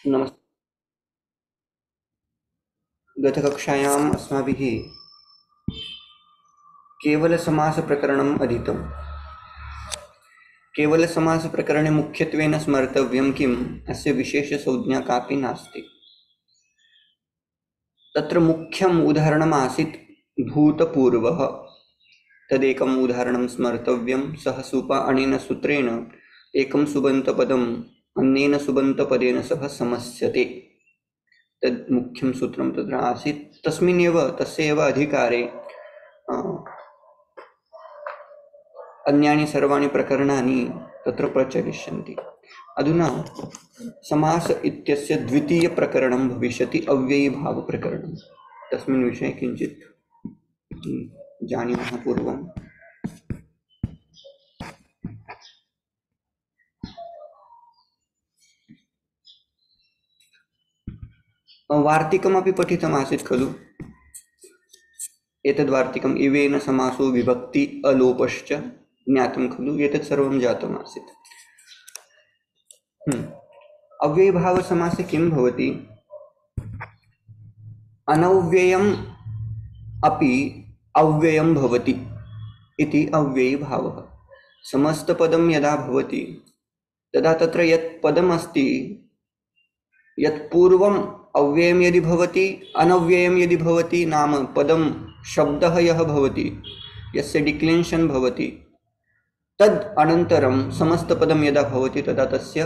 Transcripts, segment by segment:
नमस्ते। गतकक्षायाम् अस्माभिः केवलसमासप्रकरणम् अधीतम्। केवलसमासप्रकरणे मुख्यत्वेन स्मर्तव्यं किम्, अस्य विशेषसंज्ञा कापि नास्ति। तत्र मुख्यम् उदाहरणम् आसीत् भूतपूर्वः। तदेकम् उदाहरणं स्मर्तव्यं। सः अनेन सूत्रेण एकं सुबन्तपदम् अन्येन सुबन्तपदेन सह समस्यते। तद् मुख्यं सूत्रं तत्र आसीत्। तस्मिन्नेव तस्यैव अधिकारे अन्यानि सर्वाणि प्रकरणानि तत्र प्रचलिष्यन्ति। अधुना समास इत्यस्य द्वितीयप्रकरणं भविष्यति अव्ययीभावप्रकरणं। तस्मिन् विषये किञ्चित् जानीमः पूर्वम्। वार्तिकमपि पठितमासीत् खलु। एतद्वार्तिकम् इवेन समासो विभक्ति अलोपश्च ज्ञातं खलु। एतत् सर्वं जातमासीत्। अव्ययीभावसमासे किं भवति? अनव्ययम् अपि अव्ययं भवति इति अव्ययीभावः। समस्तपदं यदा भवति तदा तत्र यत् पदमस्ति, यत् पूर्वम् अव्ययं यदि भवति अनव्ययं यदि भवति, नाम पदं शब्दः यः भवति, यस्य डिक्लेन्शन् भवति, तद् अनन्तरं समस्तपदं यदा भवति तदा तस्य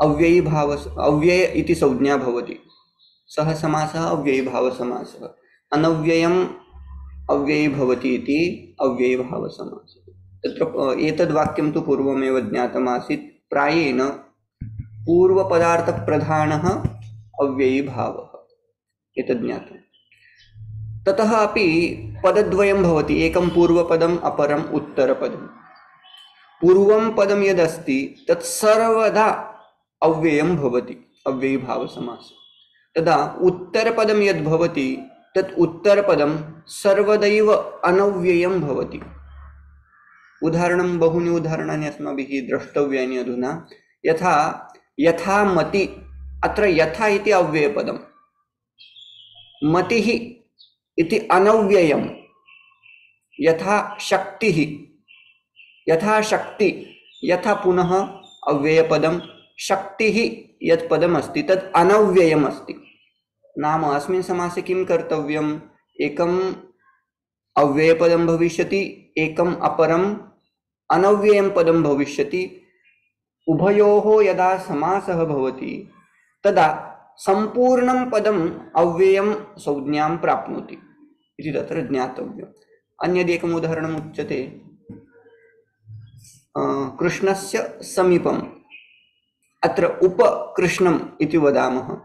अव्यय इति संज्ञा भवति। सः समासः अव्ययीभावसमासः। अनव्ययम् अव्ययी भवति इति अव्ययीभावसमासः। तत्र एतद्वाक्यं तु पूर्वमेव ज्ञातमासीत्। प्रायेण पूर्वपदार्थप्रधानः अव्ययीभावः, एतद् ज्ञातं। ततः अपि पदद्वयं भवति, एकं पूर्वपदम् अपरम् उत्तरपदम्। पूर्वं पदं यदस्ति तत् सर्वदा अव्ययं भवति, अव्ययीभावसमासः। तदा उत्तरपदं यद् भवति तत् उत्तरपदं सर्वदैव अनव्ययं भवति। उदाहरणं, बहूनि उदाहरणानि अस्माभिः द्रष्टव्यानि अधुना। यथा यथा मति, अत्र यथा इति अव्ययपदं, मतिः इति अनव्ययं। यथा शक्तिः, यथा शक्ति, यथा पुनः अव्ययपदं, शक्तिः यत् पदमस्ति तत् अनव्ययम् अस्ति। नाम अस्मिन् समासे किं कर्तव्यम्? एकम् अव्ययपदं भविष्यति, एकम् अपरम् अनव्ययं पदं भविष्यति। उभयोः यदा समासः भवति तदा सम्पूर्णं पदम् अव्ययं संज्ञां प्राप्नोति इति तत्र ज्ञातव्यम्। अन्यदेकम् उदाहरणम् उच्यते, कृष्णस्य समीपम्। अत्र उपकृष्णम् इति वदामः।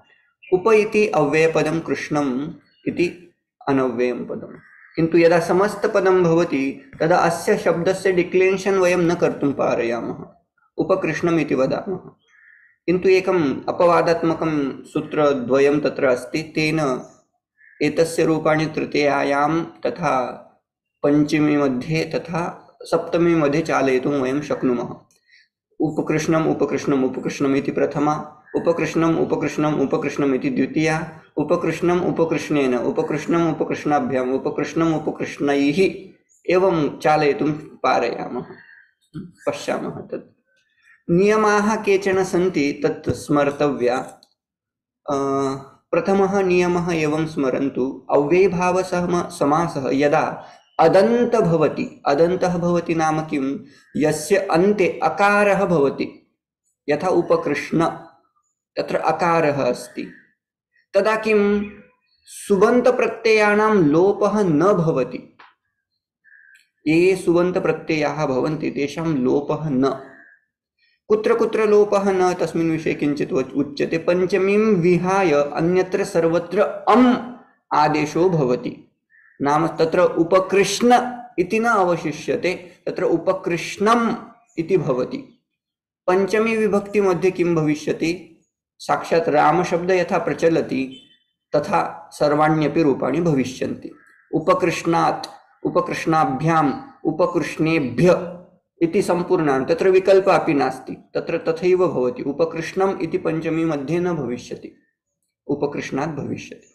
उप इति अव्ययपदं, कृष्णम् इति अनव्ययं पदं। किन्तु यदा समस्तपदं भवति तदा अस्य शब्दस्य डिक्लेन्शन् वयं न कर्तुं पारयामः, उपकृष्णम् इति वदामः। किन्तु एकम् अपवादात्मकं सूत्रद्वयं तत्र अस्ति। तेन एतस्य रूपाणि तृतीयायां तथा पञ्चमी मध्ये तथा सप्तमी मध्ये चालयितुं वयं शक्नुमः। उपकृष्णम् उपकृष्णम् उपकृष्णम् इति प्रथमा, उपकृष्णम् उपकृष्णम् उपकृष्णम् इति द्वितीया, उपकृष्णम् उपकृष्णेन, उपकृष्णम् उपकृष्णाभ्याम्, उपकृष्णम् उपकृष्णैः, एवं चालयितुं पारयामः, पश्यामः। तत् नियमाः केचन सन्ति, तत् स्मर्तव्या। प्रथमः नियमः एवं स्मरन्तु। अव्ययीभावसमासः यदा अदन्त भवति, अदन्तः भवति नाम किं? यस्य अन्ते अकारः भवति। यथा उपकृष्ण, तत्र अकारः अस्ति। तदा किं? सुबन्तप्रत्ययानां लोपः न भवति। ये सुबन्तप्रत्ययाः भवन्ति तेषां लोपः न। कुत्र कुत्र लोपः न, तस्मिन् विषये किञ्चित् उच्यते। पञ्चमीं विहाय अन्यत्र सर्वत्र अम् आदेशो भवति। नाम तत्र उपकृष्ण इति न अवशिष्यते, तत्र उपकृष्णम् इति भवति। पञ्चमी विभक्ति मध्ये किं भविष्यति? साक्षात् रामशब्द यथा प्रचलति तथा सर्वाण्यपि रूपाणि भविष्यन्ति। उपकृष्णात्, उपकृष्णाभ्याम्, उपकृष्णेभ्य इति सम्पूर्णान् तत्र विकल्प अपि नास्ति, तत्र तथैव भवति। उपकृष्णम् इति पञ्चमी मध्ये न भविष्यति, उपकृष्णात् भविष्यति।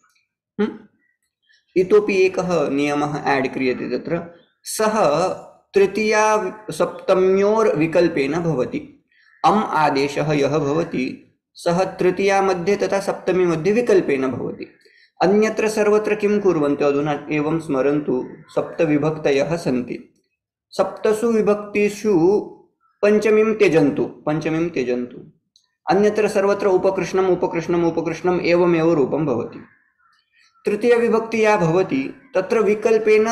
इतोपि एकः नियमः ऐड् क्रियते तत्र, सः तृतीया सप्तम्योर् विकल्पेन भवति। अम् आदेशः यः भवति सः तृतीया मध्ये तथा सप्तमी मध्ये विकल्पेन भवति। अन्यत्र सर्वत्र किं कुर्वन्ति अधुना एवं स्मरन्तु, सप्तविभक्तयः सन्ति, सप्तसु विभक्तिषु पंचमीं त्यजन्तु, पंचमीं त्यजन्तु। अन्यत्र सर्वत्र उपकृष्णम् उपकृष्णम् उपकृष्णम् एवमेव रूपं भवति। तृतीय विभक्ति या भवति तत्र विकल्पेन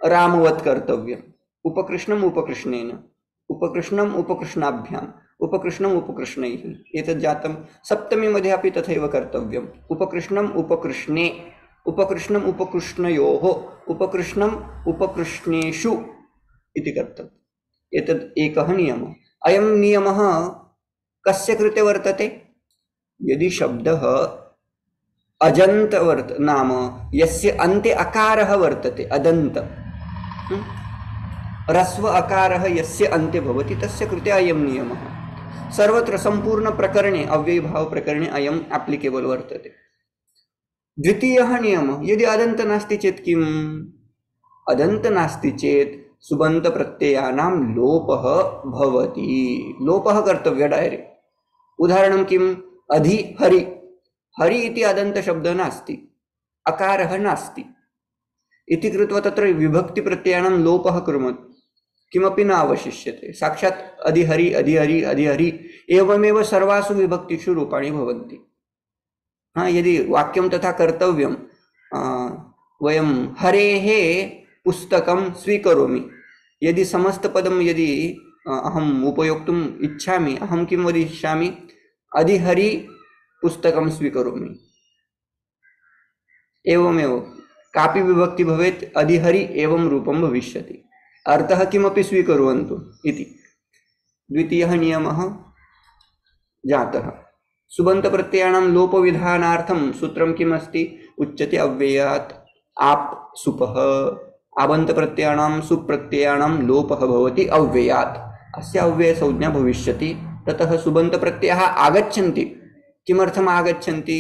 रामवत् कर्तव्यम्। उपकृष्णम् उपकृष्णेन, उपकृष्णम् उपकृष्णाभ्याम्, उपकृष्णम् उपकृष्णैः। एतत् जातं। सप्तमी मध्ये अपि तथैव कर्तव्यम्। उपकृष्णम् उपकृष्णे, उपकृष्णम् उपकृष्णयोः, उपकृष्णम् उपकृष्णेषु इति कर्तव्यम्। एतद् एकः नियमः। अयं नियमः कस्य कृते वर्तते? यदि शब्दः अजन्त नाम यस्य अन्ते अकारः वर्तते, अदन्त, ह्रस्व अकारः यस्य अन्ते भवति तस्य कृते अयं नियमः। सर्वत्र सम्पूर्ण प्रकरणे अव्ययीभाव प्रकरणे अयम् एप्लिकेबल वर्तते। द्वितीयः नियमः, यदि अदन्त नास्ति चेत् किम्? अदन्त नास्ति चेत् सुबन्त प्रत्ययानां लोपः भवति। लोपः कर्तव्यः डायरेक्ट। उदाहरणं किम्? अधि हरि, हरि इति अदन्त शब्दः नास्ति, अकारः नास्ति इति कृत्वा तत्र विभक्ति प्रत्ययानां लोपः कुर्मः, किमपि न अवशिष्यते। साक्षात् अधिहरि अधिहरि अधिहरि एवमेव सर्वासु विभक्तिषु रूपाणि भवन्ति। यदि वाक्यं तथा कर्तव्यं, वयं हरेः पुस्तकं स्वीकरोमि, यदि समस्तपदं यदि अहम् उपयोक्तुम् इच्छामि, अहं किं वदिष्यामि? अधिहरि पुस्तकं स्वीकरोमि। एवमेव कापि विभक्ति भवेत्, अधिहरि एवं रूपं भविष्यति। अर्थः किमपि स्वीकुर्वन्तु इति द्वितीयः नियमः जातः। सुबन्त प्रत्ययानां लोपविधानार्थं सूत्रं किम् अस्ति? उच्यते अव्ययात् आप सुपः। आबन्त प्रत्ययानां सुप्रत्ययानां लोपः भवति अव्ययात्, अस्य अव्ययसंज्ञा भविष्यति। ततः सुबन्त प्रत्ययाः आगच्छन्ति। किमर्थम् आगच्छन्ति?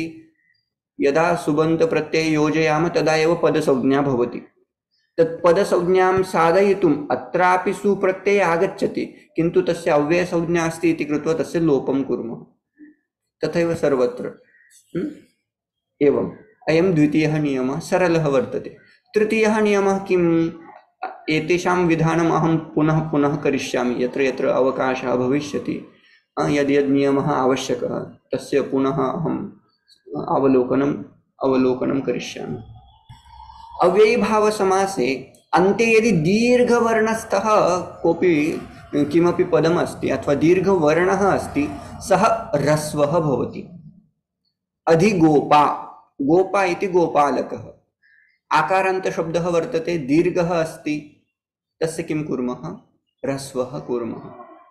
यदा सुबन्त प्रत्यय योजयामः तदा एव पदसंज्ञा भवति। तत् पदसंज्ञां साधयितुम् अत्रापि सुप्रत्यय आगच्छति, किन्तु तस्य अव्ययसंज्ञा अस्ति इति कृत्वा तस्य लोपं कुर्मः। तथैव सर्वत्र। एवम् अयं द्वितीयः नियमः सरलः वर्तते। तृतीयः नियमः किम्? एतेषां विधानम् अहं पुनः पुनः करिष्यामि यत्र यत्र अवकाशः भविष्यति। यद् यद् नियमः आवश्यकः तस्य पुनः अहम् अवलोकनं करिष्यामि। अव्ययीभावसमासे अन्ते यदि दीर्घवर्णस्थः कोऽपि किमपि पदम् अस्ति अथवा दीर्घवर्णः अस्ति, सः ह्रस्वः भवति। अधिगोपा, गोपा इति गोपालकः, आकारान्तशब्दः वर्तते, दीर्घः अस्ति, तस्य किं कुर्मः? ह्रस्वः कुर्मः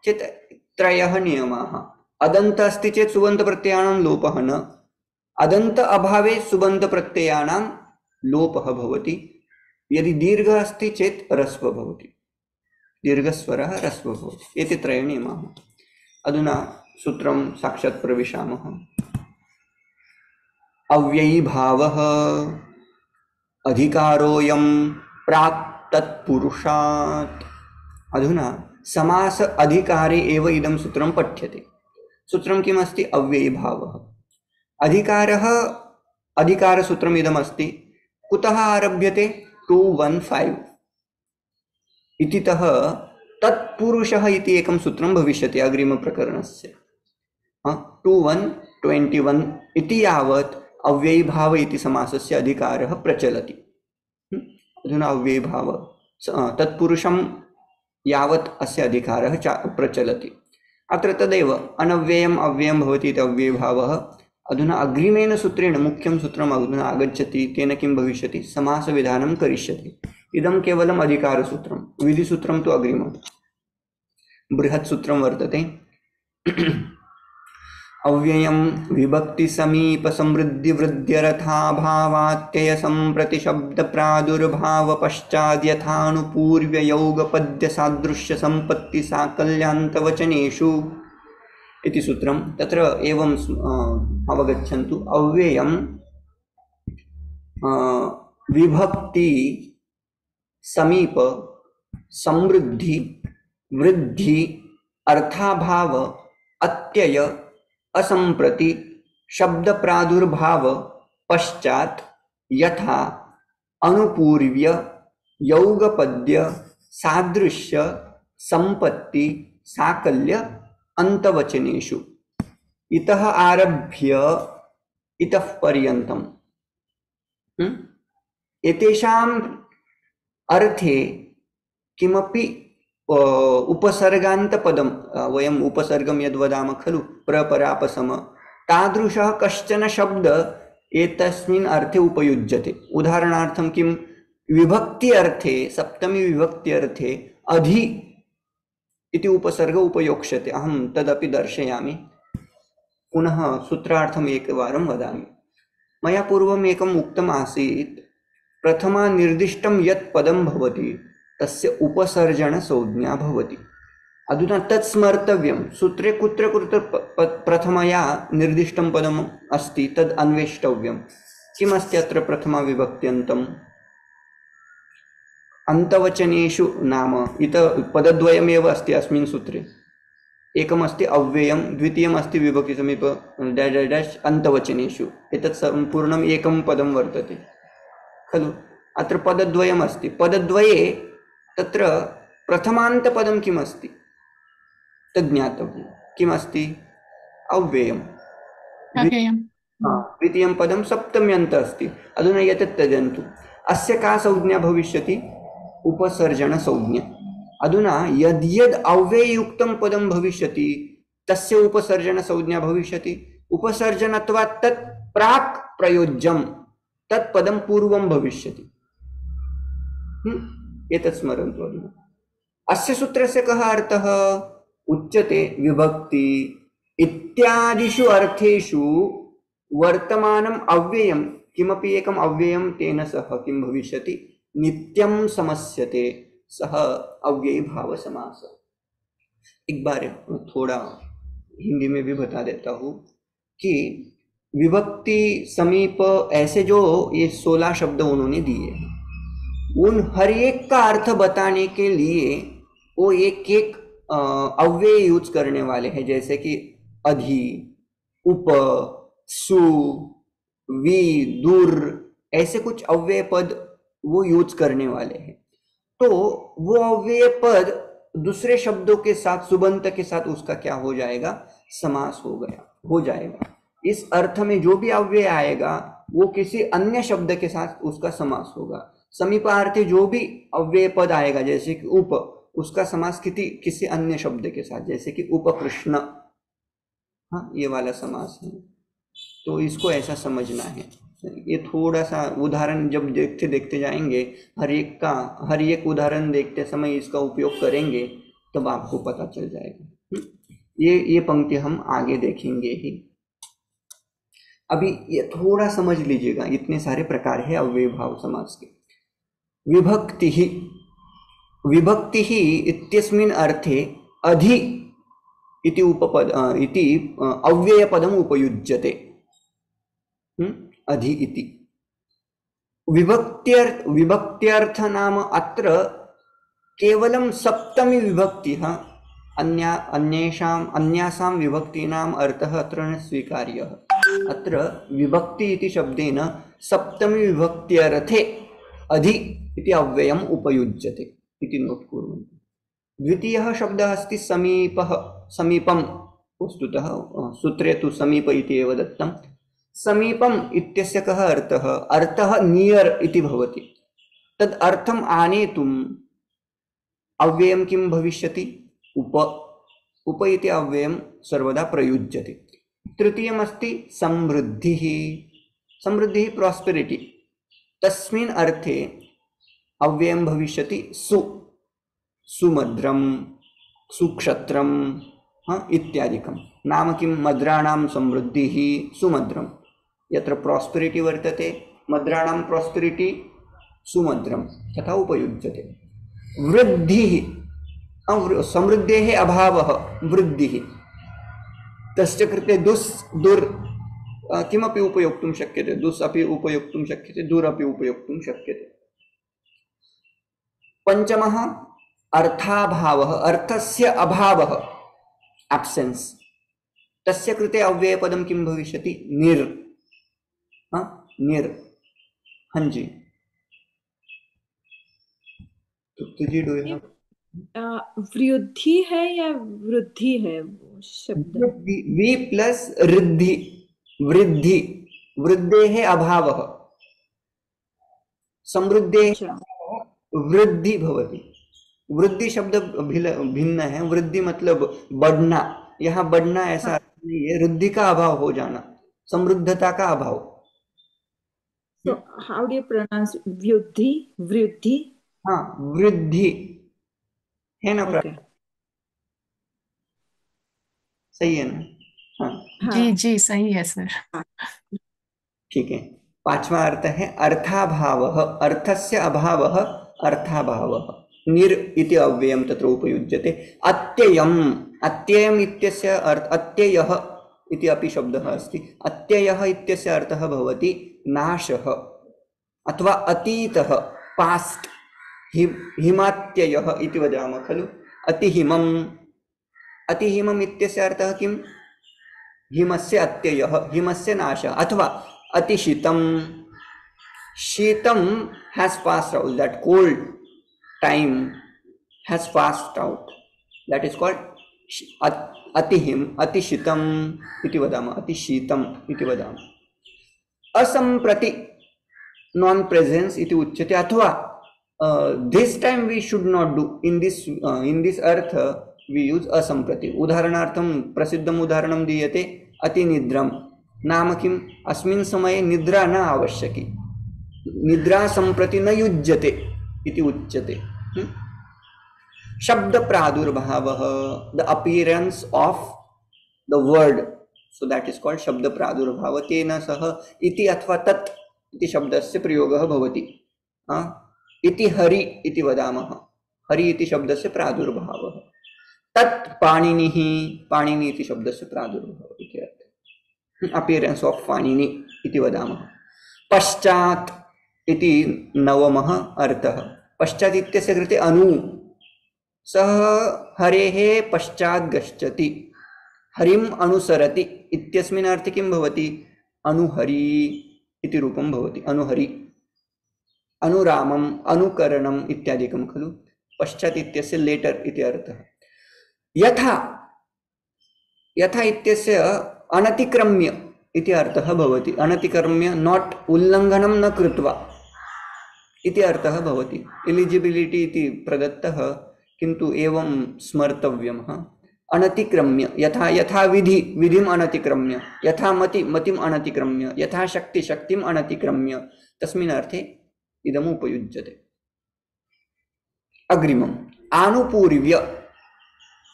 चेत् त्रयः नियमाः। अदन्त अस्ति चेत् सुबन्त प्रत्ययानां लोपः न, अदन्त अभावे सुबन्त प्रत्ययानां लोपः भवति। यदि दीर्घ अस्ति चेत् ह्रस्व भवति, दीर्घस्वरः ह्रस्व भवति। एते त्रयः नियमाः। अधुना सूत्रं साक्षात् प्रविशामः। अव्ययीभावः अधिकारोऽयं प्राक् तत्पुरुषात्। अधुना समास अधिकारे एव इदं सूत्रं पठ्यते। सूत्रं किम् अस्ति? अव्ययीभावः। अधिकारः, अधिकारसूत्रम् इदमस्ति। कुतः आरभ्यते? 215 इतितः तत्पुरुषः इति एकं सूत्रं भविष्यति अग्रिमप्रकरणस्य। 21 इति यावत् अव्ययीभाव इति समासस्य अधिकारः प्रचलति। अधुना अव्ययीभाव तत्पुरुषं यावत् अस्य अधिकारः प्रचलति। अत्र तदेव अनव्ययम् अव्ययं भवति इति अव्ययीभावः। अधुना अग्रिमेन सूत्रेण मुख्यं सूत्रम् अधुना आगच्छति, तेन किं भविष्यति? समासविधानं करिष्यति। इदं केवलम् अधिकारसूत्रं, विधिसूत्रं तु अग्रिमं बृहत् सूत्रं वर्तते। अव्ययं विभक्ति समीप समृद्धि वृद्ध्यर्थाभावात्यय संप्रति शब्द प्रादुर्भाव पश्चाद् यथानुपूर्व्य योग पद्य सादृश्य संपत्ति साकल्यान्तवचनेषु इति सूत्रं। तत्र एवं अवगच्छन्तु। अव्ययं विभक्ति समीप समृद्धि वृद्धि अर्थाभाव अत्यय असंप्रति शब्द प्रादुर्भाव पश्चात यथा अनुपूर्व्य यौगपद्य सादृश्य संपत्ति साकल्य अंतवचनेषु। इतः आरभ्य इतः पर्यन्तम् एतेषाम् अर्थे किमपि उपसर्गान्तपदं वयम् उपसर्गं यद् वदामः खलु प्रपरापसम तादृशः कश्चन शब्द एतस्मिन् अर्थे उपयुज्यते। उदाहरणार्थं किं विभक्ति अर्थे सप्तमी विभक्ति अर्थे अधि इति उपसर्ग उपयोक्ष्यते। अहं तदपि दर्शयामि। पुनः सूत्रार्थम् एकवारं वदामि। मया पूर्वम् एकम् उक्तम् आसीत्, प्रथमा निर्दिष्टं यत् पदं भवति तस्य उपसर्जन संज्ञा भवति। अधुना तत् स्मर्तव्यं। सूत्रे कुत्र कुत्र प्रथमया निर्दिष्टं पदम् अस्ति तद् अन्वेष्टव्यं। किमस्ति अत्र प्रथमा विभक्त्यन्तम्? अन्तवचनेषु नाम इत पदद्वयमेव अस्ति अस्मिन् सूत्रे। एकमस्ति अव्ययं, द्वितीयमस्ति विभक्ति समीप डैश डैश डैश अन्तवचनेषु। एतत् सम्पूर्णम् एकं पदं वर्तते खलु। अत्र पदद्वयमस्ति। पदद्वये तत्र प्रथमान्तपदं किमस्ति तद् ज्ञातव्यं। किमस्ति? अव्ययं। द्वितीयं पदं सप्तम्यन्त अस्ति। अधुना एतत् त्यजन्तु। अस्य का संज्ञा भविष्यति? उपसर्जन संज्ञा। अधुना यद्यद् अव्यययुक्तं पदं भविष्यति तस्य उपसर्जन संज्ञा भविष्यति। उपसर्जनत्वात् तत् प्राक् प्रयोज्यं तत् पदं पूर्वं भविष्यति। एतत् स्मरन्तु। अधुना अस्य सूत्रस्य कः अर्थः? उच्यते विभक्ति इत्यादिषु अर्थेषु वर्तमानम् अव्ययं किमपि एकम् अव्ययं तेन सह किं भविष्यति? नित्यं समस्यते। सह अव्ययी भाव समास। एक बार थोड़ा हिंदी में भी बता देता हूँ कि विभक्ति समीप ऐसे जो ये 16 शब्द उन्होंने दिए, उन हर एक का अर्थ बताने के लिए वो एक एक अव्यय यूज करने वाले हैं। जैसे कि अधि, उप, सु, वि, दुर, ऐसे कुछ अव्यय पद वो यूज करने वाले हैं। तो वो अव्यय पद दूसरे शब्दों के साथ सुबंत के साथ उसका क्या हो जाएगा? समास हो जाएगा। इस अर्थ में जो भी अव्यय आएगा वो किसी अन्य शब्द के साथ उसका समास होगा। समीपार्थी जो भी अव्यय पद आएगा जैसे कि उप, उसका समास किसी अन्य शब्द के साथ, जैसे कि उपकृष्ण। हाँ, ये वाला समास है। तो इसको ऐसा समझना है। ये थोड़ा सा उदाहरण जब देखते देखते जाएंगे, हर एक उदाहरण देखते समय इसका उपयोग करेंगे तब आपको पता चल जाएगा। ये पंक्ति हम आगे देखेंगे ही। अभी ये थोड़ा समझ लीजिएगा। इतने सारे प्रकार है अव्यय भाव समास के। विभक्ति ही इत्यस्मिन् अर्थे अधि इति उपपद इति अव्यय पदम उपयुज्यते। अधि इति विभक्त्यर्थ नाम अत्र केवलं सप्तमी विभक्ति। अन्यासां विभक्तीनाम् अर्थः अत्र न स्वीकार्यः। अत्र विभक्ति इति शब्देन सप्तमी विभक्त्यर्थे अधि इति अव्ययम् उपयुज्यते इति नोट् कुर्वन्तु। द्वितीयः शब्दः अस्ति समीपः, समीपं। वस्तुतः सूत्रे तु समीप इति एव दत्तं। समीपम् इत्यस्य कः अर्थः? अर्थः नियर इति भवति। तद् अर्थम् आनेतुम् अव्ययं किं भविष्यति? उप इति अव्ययं सर्वदा प्रयुज्यते। तृतीयमस्ति समृद्धिः। समृद्धिः प्रॉस्पेरिटी। तस्मिन् अर्थे अव्ययं भविष्यति सुमद्रं, सुक्षत्रं इत्यादिकं। नाम किं मद्राणां समृद्धिः सुमद्रं, यत्र प्रॉस्पेरिटी वर्तते मद्राणां प्रॉस्पेरिटी सुमद्रं तथा उपयुज्यते। वृद्धिः समृद्धेः अभावः वृद्धिः, तस्य कृते दुर् किमपि उपयोक्तुं शक्यते, दुस् अपि उपयोक्तुं शक्यते, दुरपि उपयोक्तुं शक्यते। पंचमः अर्थाभावः, अर्थस्य अभावः एब्सेंस, तस्य कृते अव्ययपदं किं भविष्यति निर्। निर्, हाँ जी तुझी डू यू वृद्धि है या वृद्धि है वो शब्द? वि प्लस रिद्धि, वृद्धि, वृद्धेः अभावः, समृद्धेः अच्छा वृद्धि भवति। वृद्धि शब्द भिन्न है, वृद्धि मतलब बढ़ना, यहाँ बढ़ना ऐसा हाँ, नहीं है, वृद्धि का अभाव हो जाना, समृद्धता का अभाव। so how do you pronounce वृद्धि? वृद्धि, हाँ वृद्धि है ना, ओके सही है ना? हाँ हाँ जी जी सही है सर। हाँ ठीक है। पांचवा अर्थ है अर्थाभावः, अर्थस्य अभावः अर्थाभावः, निर् इति अव्ययं तत्र उपयुज्यते। अत्ययम्, अत्ययम् इत्यस्य अत्ययः इति अपि शब्दः अस्ति। अत्ययः इत्यस्य अर्थः भवति नाशः अथवा अतीतः, पास्ट। हिमात्ययः इति वदामः खलु, अतिहिमम्, अतिहिमम् इत्यस्य अर्थः किम्? हिमस्य अत्ययः, हिमस्य नाशः, अथवा अतिशीतम, शीतम has passed out, that cold time has passed out, that is called अतिहिम, अतिशीतम इति वदामः, अतिशीतम इति वदामः। असंप्रति, नॉन प्रेजेंस इति उच्यते, अथवा this time we should not do, in this earth we use असंप्रति। उदाहरणार्थं प्रसिद्धम् उदाहरणं दीयते अतिनिद्रम्, नाम किम्? अस्मिन् समये निद्रा न आवश्यकी, निद्रा संप्रति न युज्यते इति उच्यते। शब्द प्रादुर्भावः, the appearance of the word, so that is called शब्द प्रादुर्भाव। तेन सह इति अथवा तत् इति शब्दस्य प्रयोगः भवति। इति हरि इति वदामः, हरि इति शब्दस्य प्रादुर्भावः। तत् पाणिनिः, पाणिनि इति शब्दस्य प्रादुर्भावः इति अर्थः, अपीयरेंस ऑफ पाणिनि इति वदामः। पश्चात् इति नवमः अर्थः। पश्चात् इत्यस्य कृते अनु, सः हरेः पश्चात् गच्छति, हरिम् अनुसरति इत्यस्मिन् अर्थे किं भवति? अनुहरि इति रूपं भवति, अनुहरि, अनुरामम्, अनुकरणम् इत्यादिकं खलु। पश्चात् इत्यस्य लेटर इति अर्थः। यथा, यथा इत्यस्य अनतिक्रम्य इति अर्थः भवति, अनतिक्रम्य, नॉट उल्लंघनं न कृत्वा इति अर्थः भवति। एलिजिबिलिटी इति प्रदत्तः, किन्तु एवं स्मर्तव्यम्। अनतिक्रम्य, यथा, यथा विधि, विधिम् अनतिक्रम्य, यथा मति, मतिम् अनतिक्रम्य, यथा शक्ति, शक्तिम् अनतिक्रम्य, तस्मिन् अर्थे इदम् उपयुज्यते। अग्रिमम् आनुपूर्व्य।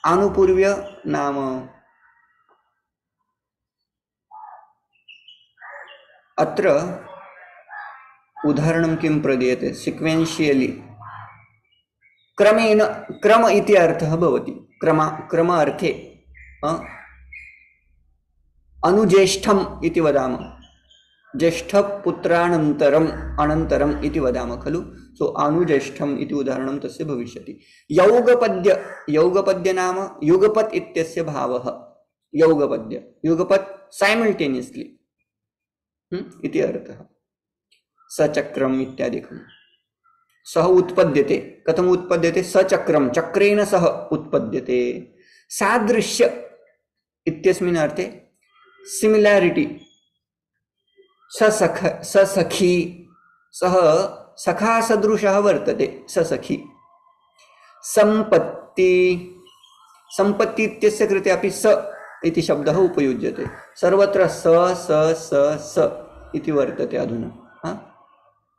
आनुपूर्व्य नाम अत्र उदाहरणं किं प्रदीयते? सिक्वेन्शियली, क्रमेण, क्रम इति अर्थः भवति। क्रम अर्थे अनुज्येष्ठम् इति वदामः, ज्येष्ठपुत्रानन्तरम्, अनन्तरम् इति वदामः खलु। सो अनुज्येष्ठम् इति उदाहरणं तस्य भविष्यति। यौगपद्य, यौगपद्य नाम युगपत् इत्यस्य भावः। यौगपद्य, युगपत् साइमल्टेनियसली इति अर्थः। सचक्रम् इत्यादिकं। सह उत्पद्यते, कथम उत्पद्यते? सचक्रम, चक्रेण सह उत्पद्यते। सादृश्य इत्यस्मिन् अर्थे सिमिलैरिटी, ससखी, सह सखा सदृशः वर्तते, ससखी। संपत्ति, संपत्ति इत्यस्य कृते अपि स इति शब्दः उपयुज्यते। सर्वत्र स स स स इति वर्तते अधुना।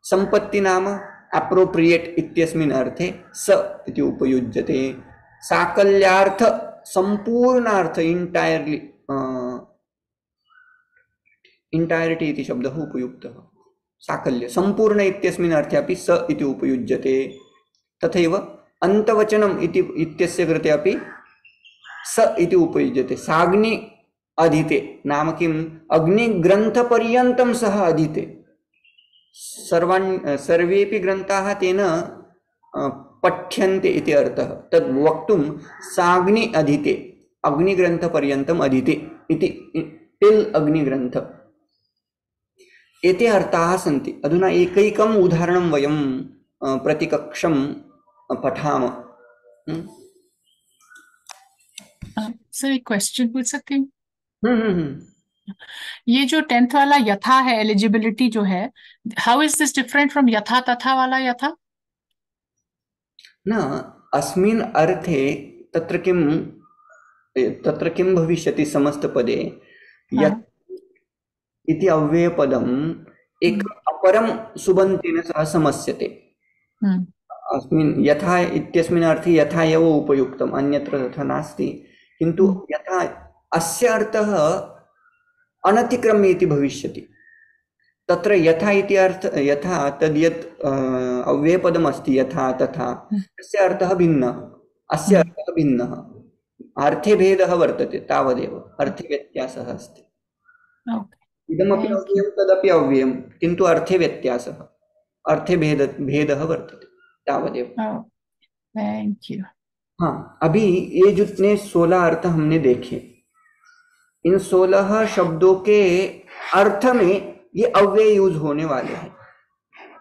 संपत्ति नाम अप्रोप्रिएट इत्यस्मिन् अर्थे स इति उपयुज्यते। साकल्यार्थ, संपूर्णार्थ, इंटायरली इंटायरिटी इति शब्दः उपयुक्तः। साकल्य संपूर्ण इत्यस्मिन् अर्थे अपि स इति उपयुज्यते। तथैव अन्तवचनम् इति इत्यस्य कृते अपि स इति उपयुज्यते। साग्नि अधीते नाम किम्, अग्निग्रन्थपर्यन्तं सः अधीते। सर्वेपि ग्रन्थाः तेन पठ्यन्ते इति अर्थः। तद् वक्तुं साग्नि अधीते, अग्निग्रन्थपर्यन्तम् अधीते इति, टिल् अग्निग्रन्थ, एते अर्थाः सन्ति। अधुना एकैकम् उदाहरणं वयं प्रतिकक्षं पठामः। सर एक क्वेश्चन पूछ सकती हूँ? हम्म। ये जो 10th वाला यथा है, एलिजिबिलिटी जो है, how is this different from यथा तथा वाला यथा? न अस्मिन् अर्थे तत्र किं भविष्यति समस्तपदे, यत् इति अव्ययपदम् एक अपरं सुबन्तेन सह समस्यते। अस्मिन् यथा इत्यस्मिन् अर्थे यथा एव उपयुक्तम्, अन्यत्र तथा नास्ति। किन्तु यथा अस्य अर्थः अनतिक्रम्य इति भविष्यति। तत्र यथा इति अर्थ, यथा तद् यत् अव्ययपदम् अस्ति यथा तथा, तस्य अर्थः भिन्नः, अस्य अर्थः भिन्नः। अर्थे भेदः वर्तते तावदेव, अर्थे व्यत्यासः अस्ति। इदमपि अव्ययं तदपि अव्ययं, किन्तु अर्थे व्यत्यासः, अर्थे भेदः वर्तते तावदेव। Thank you. हाँ, अभी ये जितने 16 अर्थ हमने देखे, इन 16 शब्दों के अर्थ में ये अव्यय यूज होने वाले हैं।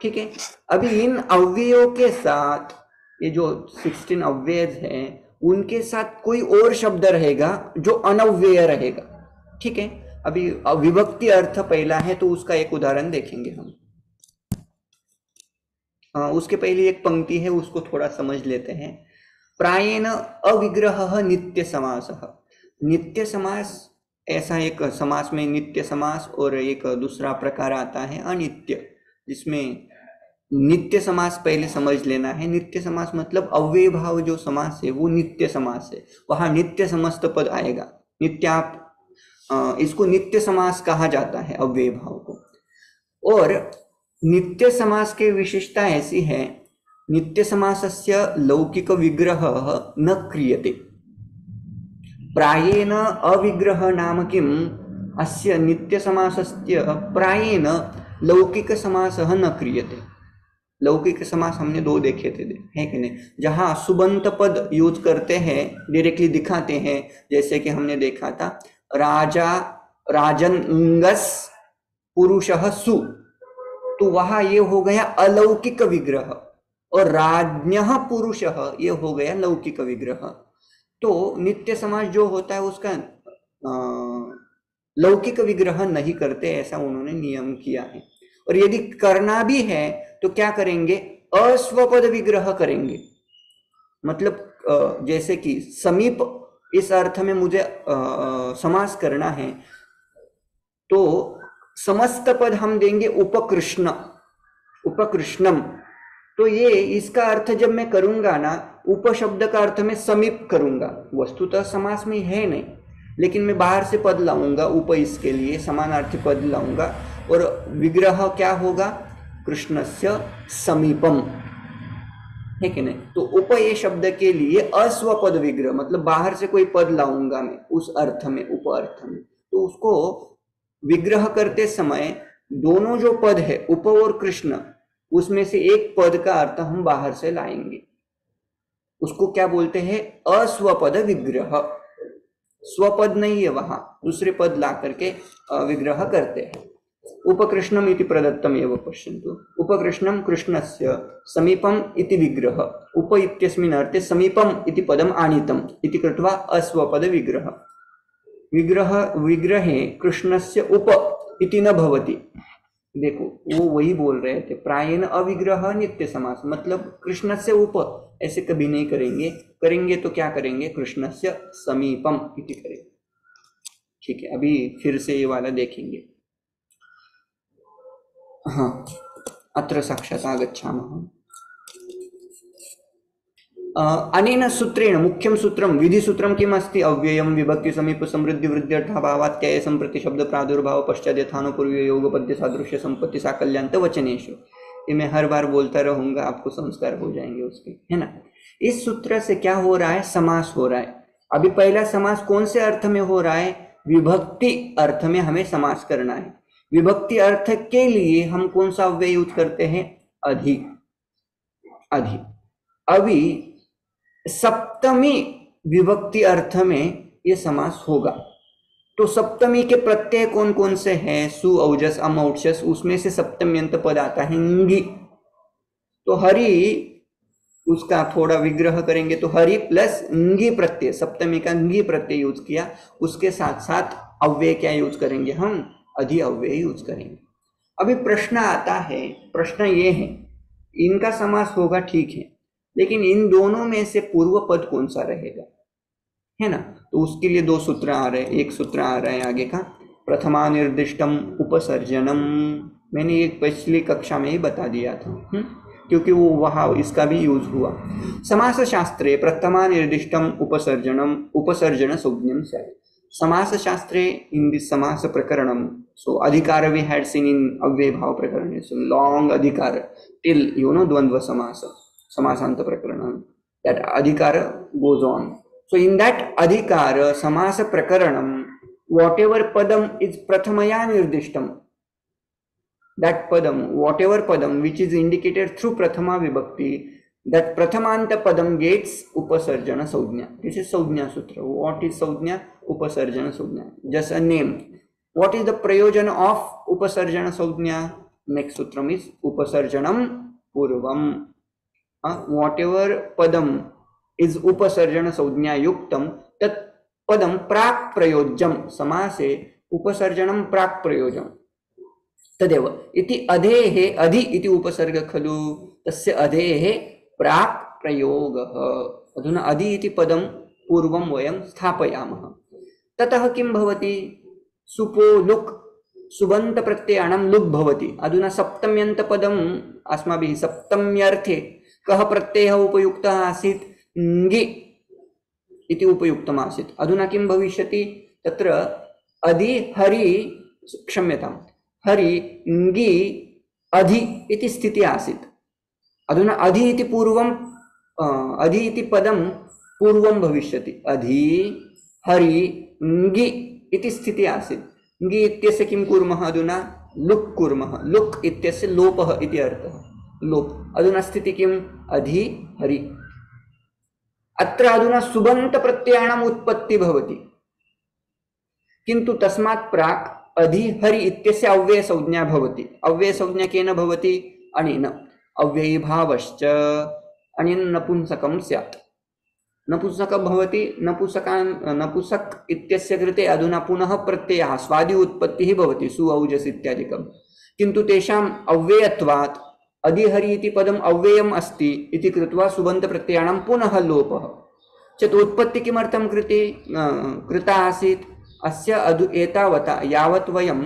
ठीक है, अभी इन अव्ययों के साथ ये जो 16 अव्यय हैं, उनके साथ कोई और शब्द रहेगा जो अनव्यय रहेगा। ठीक है, अभी विभक्ति अर्थ पहला है तो उसका एक उदाहरण देखेंगे हम। उसके पहले एक पंक्ति है, उसको थोड़ा समझ लेते हैं। प्रायेण अविग्रहः नित्य समासः। नित्य समास, ऐसा एक समास में नित्य समास और एक दूसरा प्रकार आता है अनित्य, जिसमें नित्य समास पहले समझ लेना है। नित्य समास मतलब अव्यय भाव जो समास है वो नित्य समास है, वहां नित्य समस्त पद आएगा। नित्याप इसको नित्य समास कहा जाता है, अव्यय भाव को। और नित्य समास की विशेषता ऐसी है, नित्य समासस्य लौकिक विग्रह न क्रियते। प्रायेण अविग्रह नाम किम, अस्य नित्य समासस्य प्रायेण लौकिक समासः न क्रियते। लौकिक समास हमने 2 देखे थे, है कि नहीं, जहां सुबंत पद यूज करते हैं, डायरेक्टली दिखाते हैं। जैसे कि हमने देखा था राजा राजन्गस पुरुषः सु, तो वहां ये हो गया अलौकिक विग्रह, और राज्ञः पुरुषः ये हो गया लौकिक विग्रह। तो नित्य समास जो होता है उसका लौकिक विग्रह नहीं करते, ऐसा उन्होंने नियम किया है। और यदि करना भी है तो क्या करेंगे, अस्वपद विग्रह करेंगे। मतलब जैसे कि समीप, इस अर्थ में मुझे समास करना है तो समस्त पद हम देंगे उपकृष्ण, उपकृष्णम। तो ये इसका अर्थ जब मैं करूंगा ना, उपशब्द का अर्थ में समीप करूंगा, वस्तुतः समास में है नहीं, लेकिन मैं बाहर से पद लाऊंगा उप, इसके लिए समानार्थी पद लाऊंगा, और विग्रह क्या होगा, कृष्णस्य समीपम, है कि नहीं। तो उप ये शब्द के लिए अस्वपद विग्रह, मतलब बाहर से कोई पद लाऊंगा मैं उस अर्थ में, उप अर्थ में, तो उसको विग्रह करते समय दोनों जो पद है उप और कृष्ण, उसमें से एक पद का अर्थ हम बाहर से लाएंगे, उसको क्या बोलते हैं, अस्वपद विग्रह। स्वपद नहीं है, वहां दूसरे पद ला करके विग्रह करते हैं। उपकृष्णम इति प्रदत्तम एव पश्यन्तु। उपकृष्णम कृष्णस्य समीपम इति विग्रह, उप इत्यस्मिन् अर्थे समीपम इति पदम आनीतम इति कृत्वा अस्वपद विग्रह। विग्रहे कृष्णस्य उप इति न भवति। देखो वो वही बोल रहे थे, प्रायेण अविग्रह नित्य समास, मतलब कृष्ण से उप ऐसे कभी नहीं करेंगे, करेंगे तो क्या करेंगे, कृष्ण से समीपम इति करेंगे। ठीक है, अभी फिर से ये वाला देखेंगे। हाँ, अत्र साक्षात् आगच्छामः। अनेन सूत्रेण मुख्यं सूत्रं विधिसूत्रं किम् अस्ति? अव्ययं विभक्ति समीप समृद्धि वृद्ध्यर्थाभावात्याय संप्रति शब्द प्रादुर्भाव पश्चात यथानुपूर्व योग पद्य सादृश्य संपत्ति साकल्यांत वचनेषु। ये मैं हर बार बोलता रहूंगा, आपको संस्कार हो जाएंगे उसके, है ना। इस सूत्र से क्या हो रहा है? समास हो रहा है। अभी पहला समास कौन से अर्थ में हो रहा है? विभक्ति अर्थ में हमें समास करना है। विभक्ति अर्थ के लिए हम कौन सा अव्यय यूज करते हैं? अधि। अधि। अभी सप्तमी विभक्ति अर्थ में ये समास होगा। तो सप्तमी के प्रत्यय कौन कौन से हैं? सु, औजस, अम, औक्षस। उसमें से सप्तम्यंत पद आता है इंगी। तो हरि, उसका थोड़ा विग्रह करेंगे तो हरि प्लस इंगी प्रत्यय, सप्तमी का इंगी प्रत्यय यूज किया। उसके साथ साथ अव्यय क्या यूज करेंगे? हम अधि अव्यय यूज करेंगे। अभी प्रश्न आता है, प्रश्न ये है, इनका समास होगा ठीक है, लेकिन इन दोनों में से पूर्व पद कौन सा रहेगा, है ना। तो उसके लिए दो सूत्र आ रहे हैं। एक सूत्र आ रहा है आगे का, प्रथमा निर्दिष्टम उपसर्जनम। मैंने एक पिछली कक्षा में ही बता दिया था, क्योंकि वो वहाँ इसका भी यूज हुआ। समास शास्त्रे प्रथमा निर्दिष्टम उपसर्जनम उपसर्जन संज्ञम स्यात्। समास शास्त्रे in this समास प्रकरणम, so अधिकार we had seen in अव्यय भाव प्रकरण, so long अधिकार till द्वंद्व समास, समासांत प्रकरण, that अधिकार goes on. So in that अधिकार समास प्रकरणम, whatever padam is prathamaya nirdishtam, that padam, whatever padam which is indicated through prathama vibhakti, that prathamanta padam gets upasarjana saujna. This is saujna sutra. What is saujna? Upasarjana saujna. Just a name. What is the prayojana of upasarjana saujna? Next sutram is upasarjanam purvam. Whatever padam is upasarjana saujna yuktam, tat padam prak prayojam. Samase upasarjanam prak prayojam. तदेव इति अधेहे, अधि इति उपसर्ग खलु, तस्य अधेहे प्राक् प्रयोगः। अधुना अधि इति पदं पूर्वं वयं स्थापयामः। ततः किं भवति? सुपो लुक्, सुबन्त प्रत्ययाणां लुक् भवति। अधुना सप्तम्यन्त पदम् अस्माभिः सप्तम्यर्थे कः प्रत्ययः उपयुक्तः आसीत्? ङि इति उपयुक्तम् आसीत्। अधुना किं भविष्यति? तत्र अधि हरि, क्षम्यताम्, हरि ङि अधि इति स्थिति आसीत्। अधुना अधि इति पूर्वं, अधि इति पदं पूर्वं भविष्यति। अधि हरि ङि इति स्थिति आसीत्। ङि इत्यस्य किं कुर्मः? अधुना लुक् कुर्मः। लुक् इत्यस्य लोपः इति अर्थः, लोप। अधुना स्थिति किम्? अधि हरि। अत्र अधुना सुबन्त प्रत्ययाणाम् उत्पत्ति भवति, किन्तु तस्मात् प्राक् अधि हरि इत्यस्य अव्यय संज्ञा भवति। अव्यय संज्ञा केन भवति? अनेन। अव्ययी भावश्च अनेन नपुंसकं स्यात्। नपुंसक भवति। नपुंसक इत्यस्य कृते अधुना पुनः प्रत्ययः स्वादि उत्पत्तिः भवति, सु, औजस् इत्यादिकं, किन्तु तेषाम् अव्ययत्वात् अधिहरि इति पदम् अव्ययम् अस्ति इति कृत्वा सुबन्त प्रत्ययाणां पुनः लोपः। चेत् उत्पत्ति किमर्थं कृता आसीत्? अस्य एतावता यावत् वयं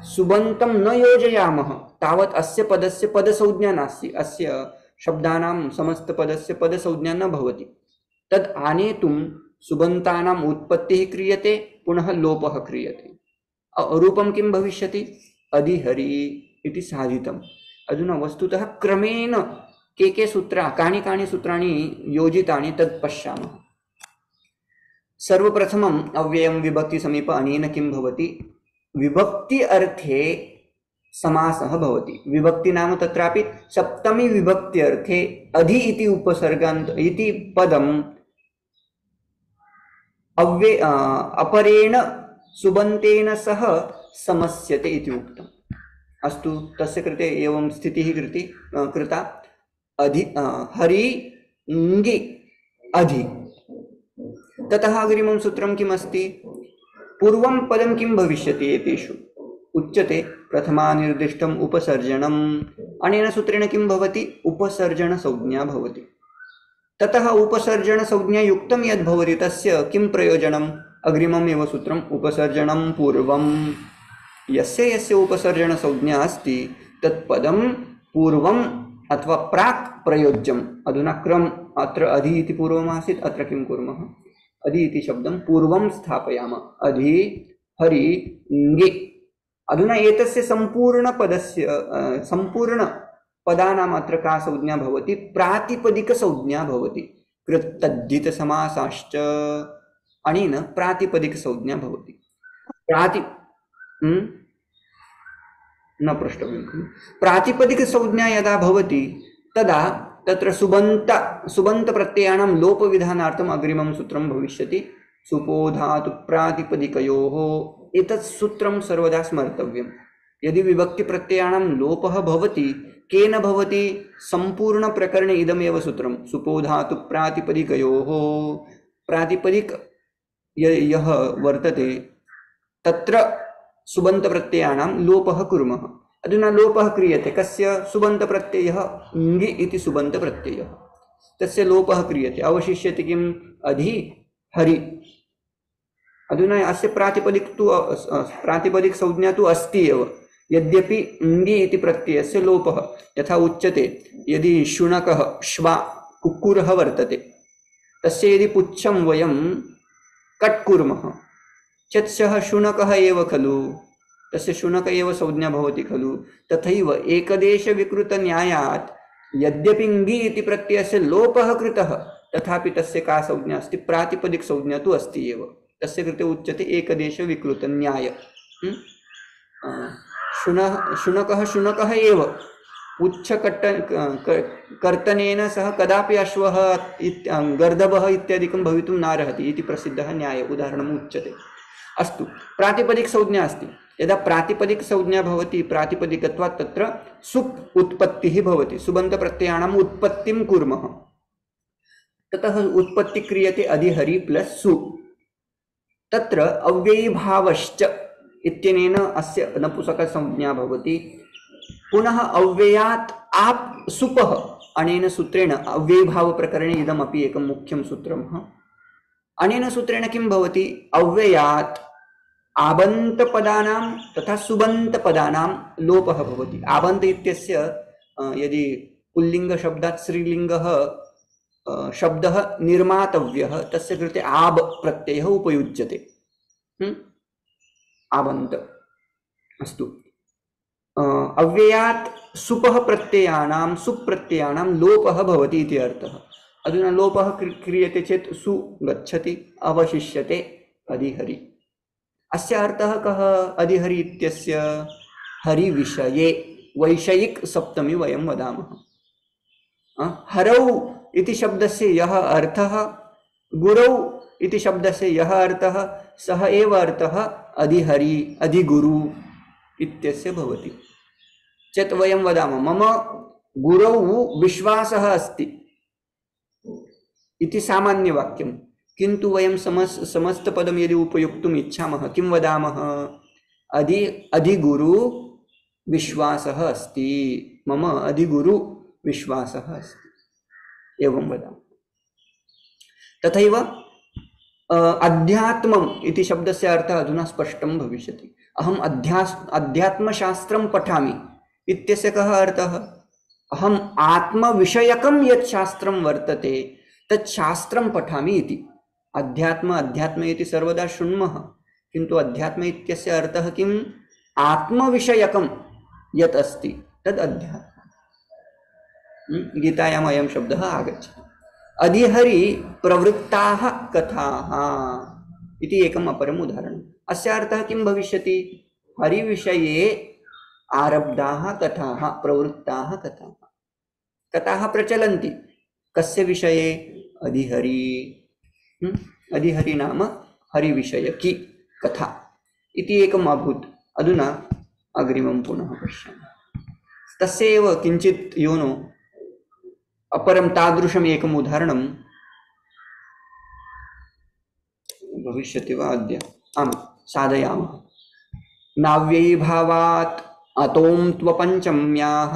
सुबन्तं न योजयामः तावत् अस्य पदस्य पदसंज्ञा नास्ति। अस्य शब्दानां समस्त पदस्य पदसंज्ञा न भवति। तद् आनेतुं सुबन्तानाम् उत्पत्तिः क्रियते, पुनः लोपः क्रियते। रूपं किं भविष्यति? अधिहरि इति साधितम्। अधुना वस्तुतः क्रमेण के कानि सूत्राणि योजितानि तत् पश्यामः। सर्वप्रथमम् अव्ययं विभक्ति समीप अनेन किं भवति? विभक्ति अर्थे समासः भवति। विभक्ति नाम तत्रापि सप्तमी विभक्ति अर्थे अधि इति उपसर्गान्त इति पदम् अपरेण सुबन्तेन सह समस्यते इति उक्तम्। अस्तु, तस्य कृते एवं स्थितिः कृता। अधि हरि ङि अधि। ततः अग्रिमं सूत्रं किम् अस्ति? पूर्वं पदं किं भविष्यति? एतेषु उच्यते प्रथमा निर्दिष्टम् उपसर्जनम्। अनेन सूत्रेण किं भवति? उपसर्जन संज्ञा भवति। ततः उपसर्जन संज्ञा युक्तं यद् भवति तस्य किं प्रयोजनम्? अग्रिमम् एव सूत्रम्, उपसर्जनं पूर्वम्। यस्य यस्य उपसर्जन संज्ञा अस्ति तत्पदं पूर्वं अथवा प्राक् प्रयोज्यम् अधुना क्रम अत्र अधि इति पूर्वमासीत् अत्र किं कुर्मः अधि इति शब्दं पूर्वं स्थापयामः अधि हरि ङि अधुना एतस्य सम्पूर्णपदस्य सम्पूर्णपदानाम् अत्र का संज्ञा भवति प्रातिपदिकसंज्ञा भवति कृत्तद्धितसमासाश्च अनेन प्रातिपदिकसंज्ञा भवति प्राति न पृष्टव्यं खलु प्रातिपदिकसंज्ञा यदा भवति तदा तत्र सुबन्तप्रत्ययानां लोपविधानार्थम् अग्रिमं सूत्रं भविष्यति सुपो धातु प्रातिपदिकयोः एतत् सूत्रं सर्वदा स्मर्तव्यं यदि विभक्तिप्रत्ययानां लोपः भवति केन भवति सम्पूर्णप्रकरणे इदमेव सूत्रं सुपो धातु प्रातिपदिकयोः प्रातिपदिक यः वर्तते तत्र सुबन्तप्रत्ययानां लोपः कुर्मः अधुना लोपः क्रियते कस्य सुबन्तप्रत्ययः ङि इति सुबन्तप्रत्ययः तस्य लोपः क्रियते अवशिष्यते किम् अधि हरि अधुना अस्य प्रातिपदिक संज्ञा तु अस्ति एव यद्यपि ङि इति प्रत्ययस्य लोपः यथा उच्यते यदि शुनकः श्वा कुक्कुरः वर्तते तस्य यदि पुच्छं वयं कट् कुर्मः चेत् सः शुनकः एव खलु तस्य शुनक एव संज्ञा भवति खलु तथैव एकदेशविकृतन्यायात् यद्यपि ङि इति प्रत्ययस्य लोपः कृतः तथापि तस्य का संज्ञा अस्ति प्रातिपदिक संज्ञा तु अस्ति एव तस्य कृते उच्यते एकदेशविकृतन्याय शुनकः शुनकः एव कर्तनेन सह कदापि अश्वः गर्दभः इत्यादिकं भवितुं नार्हति इति प्रसिद्धः न्यायः उदाहरणम् उच्यते अस्तु प्रातिपदिक संज्ञा अस्ति यदा प्रातिपदिक संज्ञा भवति प्रातिपदिकत्वात् तत्र सुप् उत्पत्तिः भवति सुबन्तप्रत्ययानाम् उत्पत्तिं कुर्मः ततः उत्पत्ति क्रियते अधिहरि प्लस् सु तत्र अव्ययीभावश्च इत्यनेन अस्य नपुंसकसंज्ञा भवति पुनः अव्ययात् आप् सुपः अनेन सूत्रेण अव्ययीभावप्रकरणे इदमपि एकं मुख्यं सूत्रम् अनेन सूत्रेण किं भवति अव्ययात् आबन्तपदानां तथा सुबन्तपदानां लोपः भवति आबन्त इत्यस्य यदि पुल्लिङ्गशब्दात् स्त्रीलिङ्गः शब्दः निर्मातव्यः तस्य कृते आब् प्रत्ययः उपयुज्यते आबन्त अस्तु अव्ययात् सुपः प्रत्ययानां सुप्रत्ययानां लोपः भवति इति अर्थः अधुना लोपः क्रियते चेत् सु गच्छति अवशिष्यते अधिहरि अस्य अर्थः कः अधिहरि इत्यस्य हरिविषये वैषयिक सप्तमी वयं वदामः हरौ इति शब्दस्य यः अर्थः गुरौ इति शब्दस्य यः अर्थः सः एव अर्थः अधिहरि अधिगुरु इत्यस्य भवति चेत् वयं वदामः मम गुरौ विश्वासः अस्ति इति सामान्यवाक्यं किन्तु वयं समस्तपदं यदि उपयोक्तुम् इच्छामः किं वदामः अधिगुरु विश्वासः अस्ति मम अधिगुरु विश्वासः अस्ति एवं वदामः तथैव अध्यात्मम् इति शब्दस्य अर्थः अधुना स्पष्टं भविष्यति अहम् अध्यात्मशास्त्रं पठामि इत्यस्य कः अर्थः अहम् आत्मविषयकं यत् शास्त्रं वर्तते तत् शास्त्रं पठामि इति अध्यात्म इति सर्वदा शृण्मः किन्तु अध्यात्म इत्यस्य अर्थः किम् आत्मविषयकं यत् अस्ति तद् अध्यात्म गीतायाम् अयं शब्दः आगच्छति अधिहरि प्रवृत्ताः कथाः इति एकम् अपरम् उदाहरणम् अस्य अर्थः किं भविष्यति हरिविषये आरब्धाः कथाः प्रवृत्ताः कथाः कथाः प्रचलन्ति कस्य विषये अधिहरि अधिहरि नाम हरिविषयकी कथा इति एकम् अभूत् अधुना अग्रिमं पुनः पश्यामः तस्य एव किञ्चित् योनो अपरं तादृशम् एकम् उदाहरणं भविष्यति वा अद्य आम् साधयामः नाव्ययीभावात् अतों त्वपञ्चम्याः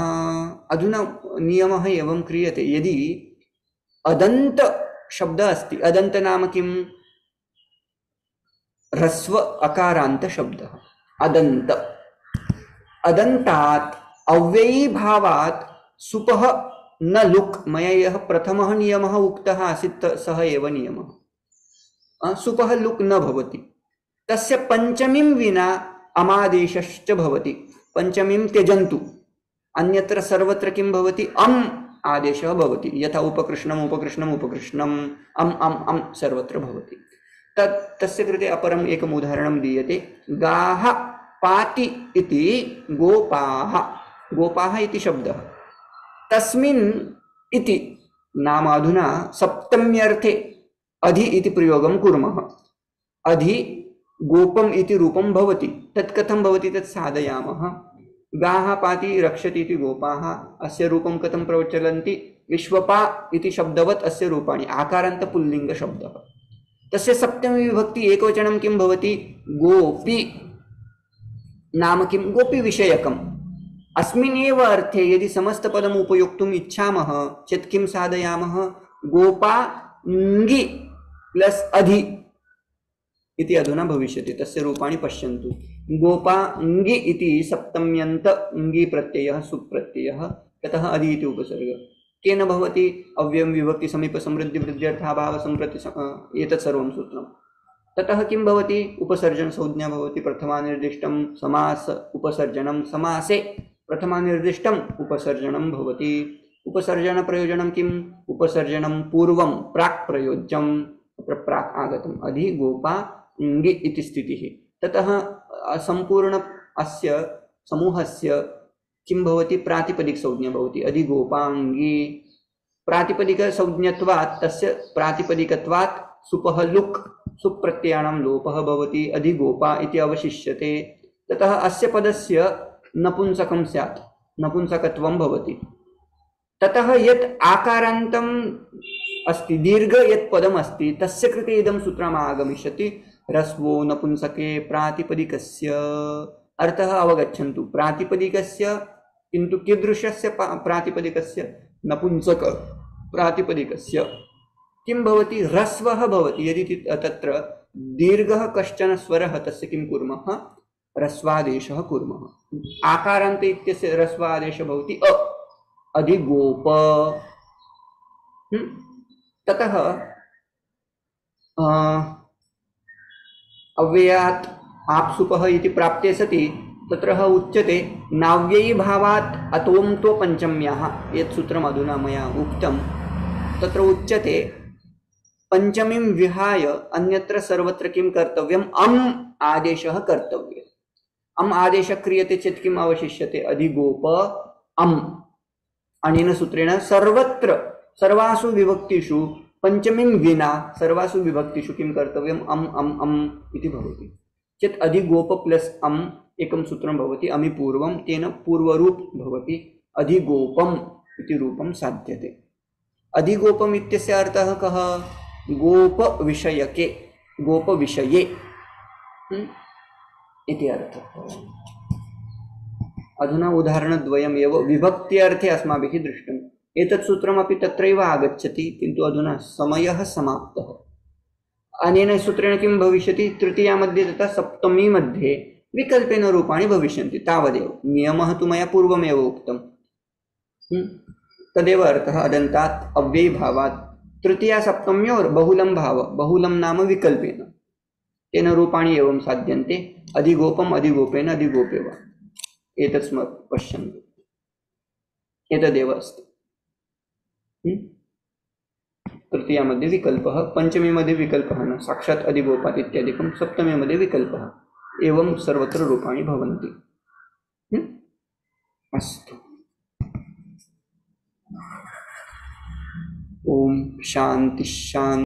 अधुना नियमः एवं क्रियते यदि अदन्त शब्दः अस्ति अदन्त नाम किं ह्रस्व अकारान्त शब्दः अदन्त अदन्तात् अव्ययीभावात् सुपः न लुक् मया यः प्रथमः नियमः उक्तः आसीत् सः एव नियमः। सुपः लुक् न भवति, तस्य पञ्चमीं विना अमादेशश्च भवति। पञ्चमीं त्यजन्तु, अन्यत्र सर्वत्र किं भवति? अम् आदेशः भवति। यथा उपकृष्णम् उपकृष्णम् उपकृष्णम्, अम् अम् अम् सर्वत्र भवति। तस्य कृते अपरम् एकम् उदाहरणं दीयते। गाः पाति इति गोपाः, गोपाः इति शब्दः, तस्मिन् इति नाम अधुना सप्तम्यर्थे अधि इति प्रयोगं कुर्मः। अधि गोपम् इति रूपं भवति। तत् कथं भवति तत् साधयामः। गाः पाति रक्षति इति गोपाः, अस्य रूपं कथं प्रचलन्ति? विश्वपा इति शब्दवत् अस्य रूपाणि, आकारान्त पुल्लिङ्ग शब्दः। तस्य सप्तमी विभक्ति एकवचनं किं भवति? गोपी नाम किं? गोपी विषयकम्। अस्मिन् एव अर्थे यदि समस्तपदम् उपयोक्तुम् इच्छामः चेत् किं साधयामः? गोपा ङि प्लस् अधि इति अधुना भविष्यति। तस्य रूपाणि पश्यन्तु। गोपा ङि इति सप्तम्यन्त ङि प्रत्ययः सुप्रत्ययः, ततः अधि इति उपसर्ग। केन भवति? अव्ययं विभक्ति समीप समृद्धि वृद्ध्यर्थाभाव संप्रति एतत् सर्वं सूत्रम्। ततः किं भवति? उपसर्जन संज्ञा भवति। प्रथमानिर्दिष्टं समास उपसर्जनं, समासे प्रथमानिर्दिष्टम् उपसर्जनं भवति। उपसर्जन प्रयोजनं किम्? उपसर्जनं पूर्वं प्राक् प्रयोज्यं, तत्र प्राक् आगतम्। अधि गोपा ङि इति स्थितिः। ततः सम्पूर्ण अस्य समूहस्य किं भवति? प्रातिपदिक संज्ञा भवति। अधि गोपाङ्गी प्रातिपदिक संज्ञत्वात्, तस्य प्रातिपदिकत्वात् सुपः लुक् सुप्रत्ययाणां लोपः भवति। अधि गोपा इति अवशिष्यते। ततः अस्य पदस्य नपुंसकं स्यात्, नपुंसकत्वं भवति। ततः यत् आकारान्तम् अस्ति, दीर्घ यत् पदम् अस्ति, तस्य कृते इदं सूत्रम् आगमिष्यति। ह्रस्वो नपुंसके प्रातिपदिकस्य। अर्थः अवगच्छन्तु। प्रातिपदिकस्य किन्तु कीदृशस्य प्रातिपदिकस्य? नपुंसक प्रातिपदिकस्य किं भवति? ह्रस्वः भवति। यदि तत्र दीर्घः कश्चन स्वरः, तस्य किं कुर्मः? ह्रस्वादेशः कुर्मः। आकारान्त इत्यस्य ह्रस्वादेशः भवति अ, अधि गोप। ततः अव्ययात् आप्सुपः इति प्राप्ते सति तत्र उच्यते नाव्ययी भावात् अतोऽन्तो पञ्चम्याः। यत् सूत्रम् अधुना मया उक्तं, तत्र उच्यते पञ्चमीं विहाय अन्यत्र सर्वत्र किं कर्तव्यम्? अम् आदेशः कर्तव्यः। अम् आदेशः क्रियते चेत् किम् अवशिष्यते? अधि गोप अम्। अनेन सूत्रेण सर्वत्र सर्वासु विभक्तिषु पञ्चमीं विना सर्वासु विभक्तिषु किं कर्तव्यम्? अम् अम् अम् इति भवति चेत् अधि गोप प्लस् अम् एकं सूत्रं भवति। अमि पूर्वं, तेन पूर्वरूप भवति। अधि गोपम् इति रूपं साध्यते। अधि गोपम् इत्यस्य अर्थः कः? गोप विषयके, गोप विषये इति अर्थः। अधुना उदाहरणद्वयमेव विभक्त्यर्थे अस्माभिः दृष्टम्। एतत् सूत्रमपि तत्रैव आगच्छति, किन्तु अधुना समयः समाप्तः। अनेन सूत्रेण किं भविष्यति? तृतीया मध्ये तथा सप्तमी मध्ये विकल्पेन रूपाणि भविष्यन्ति, तावदेव। नियमः तु मया पूर्वमेव उक्तं। तदेव अर्थः अदन्तात् अव्ययीभावात्। तृतीया सप्तम्योर् बहुलं भाव, बहुलं नाम विकल्पेन, तेन रूपाणि एवं साध्यन्ते। अधिगोपम् अधिगोपेन अधिगोपे वा। एतत् स्म पश्यन्तु, एतदेव अस्ति। तृतीया मध्ये विकल्पः, पंचमी मध्ये विकल्पः न, साक्षात् अधिगोपात् इत्यादिकं। सप्तमी मध्ये विकल्पः, एवं सर्वत्र रूपाणि भवन्ति। अस्तु। ओम शांति शांति।